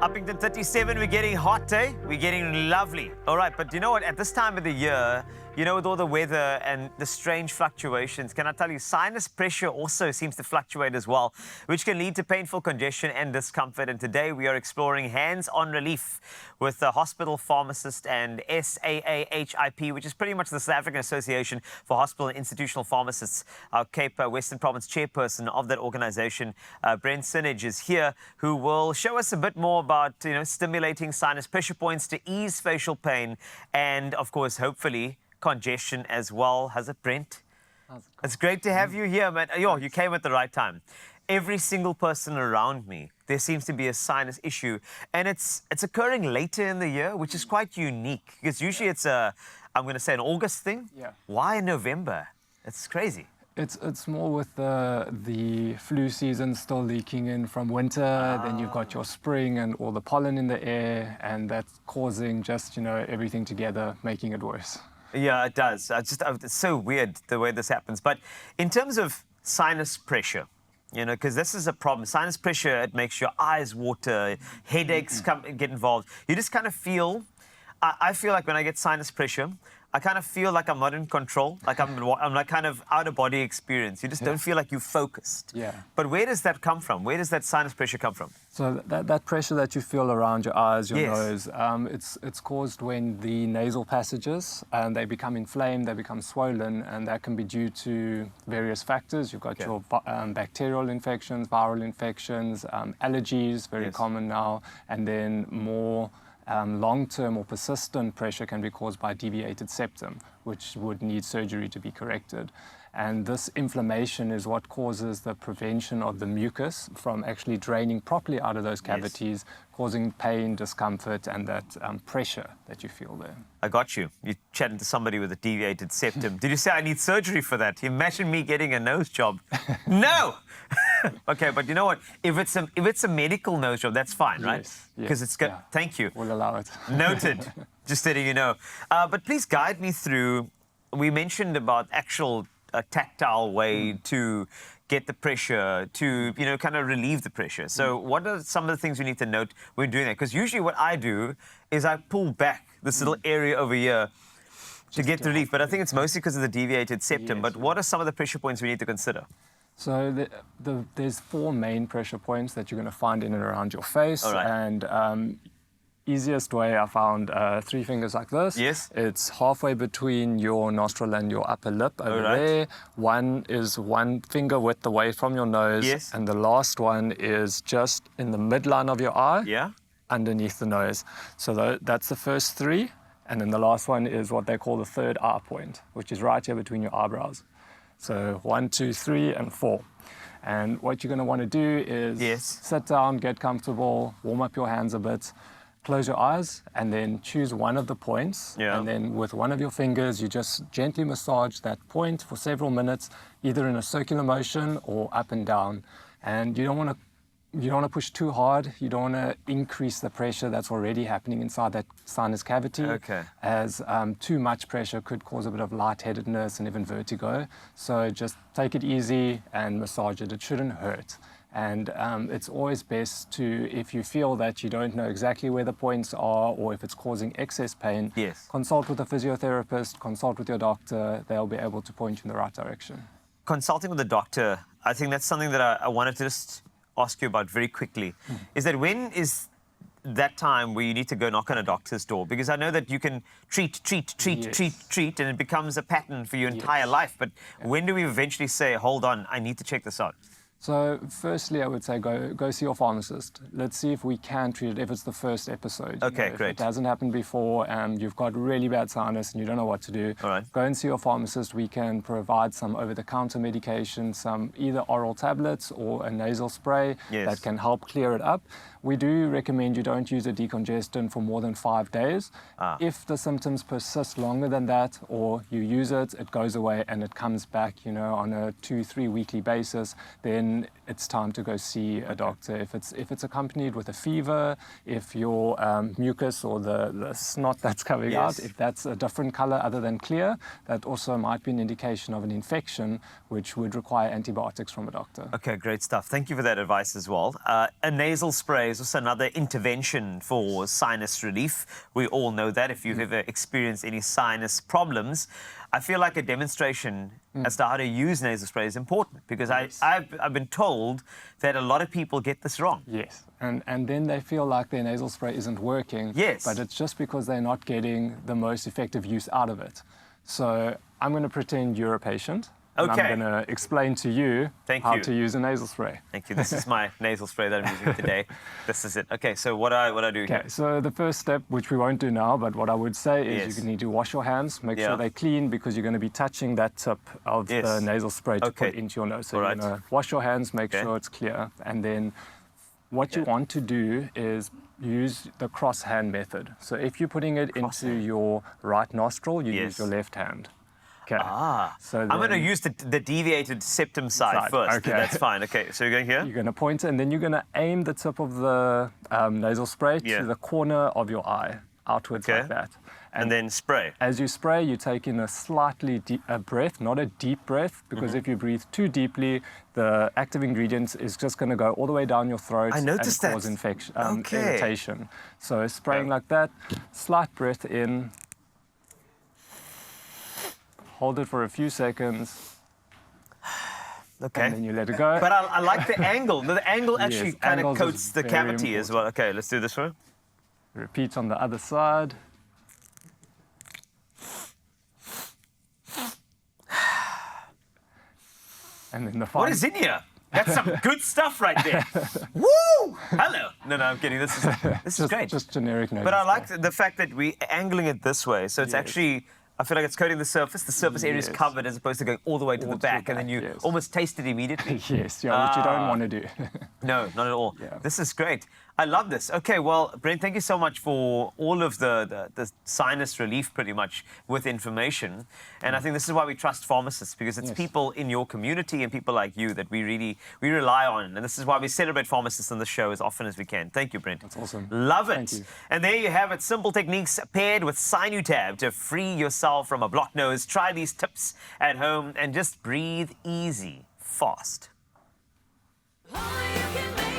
Uppington 37, we're getting hot, eh? We're getting lovely. All right, but you know what? At this time of the year, you know, with all the weather and the strange fluctuations, can I tell you, sinus pressure also seems to fluctuate as well, which can lead to painful congestion and discomfort. And today we are exploring hands-on relief with the hospital pharmacist and SAAHIP, which is pretty much the South African Association for Hospital and Institutional Pharmacists. Our Cape Western Province chairperson of that organization, Brent Sinus, is here, who will show us a bit more about, you know, stimulating sinus pressure points to ease facial pain and, of course, hopefully, congestion as well. How's it, Brent? It's great to have you here, man. Yo, you came at the right time. Every single person around me, there seems to be a sinus issue, and it's occurring later in the year, which is quite unique, because usually it's a, I'm going to say, an August thing. Yeah. Why in November? It's crazy. It's more with the flu season still leaking in from winter. Then you've got your spring and all the pollen in the air, and that's causing just, you know, everything together, making it worse. Yeah, it does. It's so weird the way this happens. But in terms of sinus pressure, you know, because this is a problem. Sinus pressure, it makes your eyes water, headaches get involved. You just kind of feel, I feel like when I get sinus pressure, I kind of feel like I'm not in control, like I'm like kind of out-of-body experience. You just don't feel like you're focused. Yeah. But where does that come from? Where does that sinus pressure come from? So that pressure that you feel around your eyes, your nose, it's caused when the nasal passages, they become inflamed, they become swollen, and that can be due to various factors. You've got your bacterial infections, viral infections, allergies, very common now, and then more long-term or persistent pressure can be caused by deviated septum, which would need surgery to be corrected. And this inflammation is what causes the prevention of the mucus from actually draining properly out of those cavities, causing pain, discomfort, and that pressure that you feel there. I got you. You're chatting to somebody with a deviated septum. Did you say I need surgery for that? Imagine me getting a nose job. No! Okay, but you know what? If it's a medical nose job, that's fine, right? Yes. Because it's good. Thank you. We'll allow it. Noted. Just letting you know. But please guide me through. We mentioned about actual tactile way to get the pressure, to, you know, kind of relieve the pressure. So what are some of the things we need to note when doing that? Because usually what I do is I pull back this little area over here to get relief. But I think it's mostly because of the deviated septum. But what are some of the pressure points we need to consider? So there's 4 main pressure points that you're going to find in and around your face. All right. And easiest way I found 3 fingers like this. Yes. It's halfway between your nostril and your upper lip over there. One is 1 finger width away from your nose. Yes. And the last one is just in the midline of your eye. Yeah. Underneath the nose. So that's the first 3. And then the last one is what they call the third eye point, which is right here between your eyebrows. So 1, 2, 3, and 4. And what you're going to want to do is sit down, get comfortable, warm up your hands a bit, close your eyes, and then choose one of the points. Yeah. And then with one of your fingers, you just gently massage that point for several minutes, either in a circular motion or up and down. And you don't want to push too hard. You don't want to increase the pressure that's already happening inside that sinus cavity. Okay. As too much pressure could cause a bit of lightheadedness and even vertigo. So just take it easy and massage it. It shouldn't hurt. And it's always best to, if you feel that you don't know exactly where the points are or if it's causing excess pain, consult with a physiotherapist, consult with your doctor. They'll be able to point you in the right direction. Consulting with a doctor, I think that's something that I wanted to just ask you about very quickly. Is that when is that time where you need to go knock on a doctor's door? Because I know that you can treat, and it becomes a pattern for your entire life. But when do we eventually say, hold on, I need to check this out? So firstly, I would say go see your pharmacist. Let's see if we can treat it if it's the first episode. Okay, If great. it hasn't happened before and you've got really bad sinus and you don't know what to do, go and see your pharmacist. We can provide some over-the-counter medication, some either oral tablets or a nasal spray that can help clear it up. We do recommend you don't use a decongestant for more than 5 days. If the symptoms persist longer than that, or you use it, it goes away and it comes back, you know, on a 2-3 weekly basis, then it's time to go see a doctor. If it's accompanied with a fever, if your mucus or the snot that's coming out, if that's a different color other than clear, that also might be an indication of an infection, which would require antibiotics from a doctor. Okay, great stuff. Thank you for that advice as well. A nasal spray spray is also another intervention for sinus relief. We all know that if you've ever experienced any sinus problems. I feel like a demonstration as to how to use nasal spray is important because I've been told that a lot of people get this wrong. Yes, and then they feel like their nasal spray isn't working. Yes. But it's just because they're not getting the most effective use out of it. So I'm going to pretend you're a patient. And Okay. I'm going to explain to you how to use a nasal spray. Thank you. This is my nasal spray that I'm using today. This is it. Okay, so what I do here? Okay, so the first step, which we won't do now, but what I would say is Yes. you need to wash your hands, make sure they're clean because you're going to be touching that tip of the nasal spray to put into your nose. So you're going to wash your hands, make sure it's clear, and then what you want to do is use the cross hand method. So if you're putting it into your right nostril, you use your left hand. Okay. So I'm going to use the deviated septum side first. Okay. That's fine. Okay, so you're going here? You're going to point it, and then you're going to aim the tip of the nasal spray to the corner of your eye, outwards like that. And then spray. As you spray, you take in a slightly deep breath, not a deep breath, because if you breathe too deeply, the active ingredient is just going to go all the way down your throat and cause infection, irritation. So spraying like that, slight breath in, hold it for a few seconds, and then you let it go. But I like the angle. The angle actually kind of coats the cavity as well. Okay, let's do this one. Repeat on the other side. And then the final. What is in here? That's some good stuff right there. Woo! Hello. No, I'm kidding. This is great. Just generic nose. But I like the fact that we're angling it this way. So it's actually, I feel like it's coating the surface. The surface area is covered as opposed to going all the way to the back. And then you almost taste it immediately. Yes, which you don't want to do. No, not at all. This is great. I love this. Okay, well, Brent, thank you so much for all of the sinus relief, pretty much, with information. And I think this is why we trust pharmacists, because it's people in your community and people like you that we rely on. And this is why we celebrate pharmacists on the show as often as we can. Thank you, Brent. That's awesome. Love it. Thank you. And there you have it. Simple techniques paired with SINUTAB to free yourself from a blocked nose. Try these tips at home and just breathe easy, fast. Oh, you can make